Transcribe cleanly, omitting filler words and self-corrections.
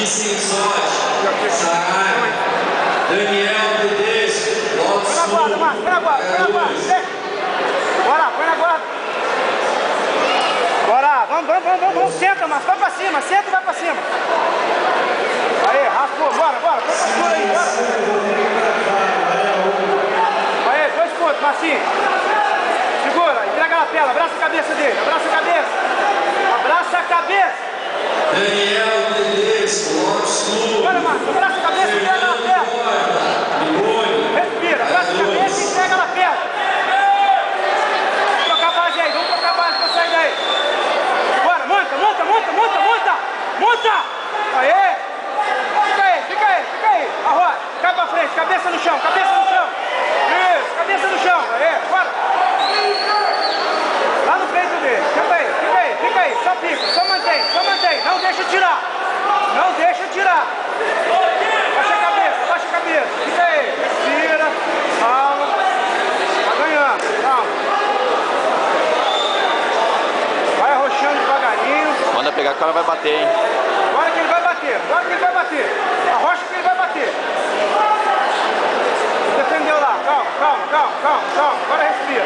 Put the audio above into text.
Vicente Sotti, Saraiva, Daniel Tedesco, Lopes Sul, põe na guarda. Bora, põe na guarda. Bora, vamos, senta, Márcio, vai pra cima, senta e vai pra cima. Aí, raspou, bora, põe pra escura aí, bora. Aí, 2 pontos, Marcinho. Segura, entrega a lapela, abraça a cabeça dele, abraça a cabeça. Daniel Tedesco, Lopes Sul, Bora, Márcio, abraça a cabeça e entrega a lapela. Respira, abraça a cabeça e entrega a lapela. Vamos trocar a base aí, vamos trocar a base pra sair daí. Bora, monta. Aê! Fica aí. Arroia, cai pra frente, cabeça no chão. Isso, cabeça no chão. Aê, bora. Lá no peito dele, fica aí, só fica, só mantém, não deixa tirar. Baixa a cabeça, fica aí, respira, calma. Tá ganhando, calma. Vai arrochando devagarinho. Manda pegar que o cara vai bater, hein? Agora que ele vai bater. Arrocha que ele vai bater. Defendeu lá, calma. Agora respira.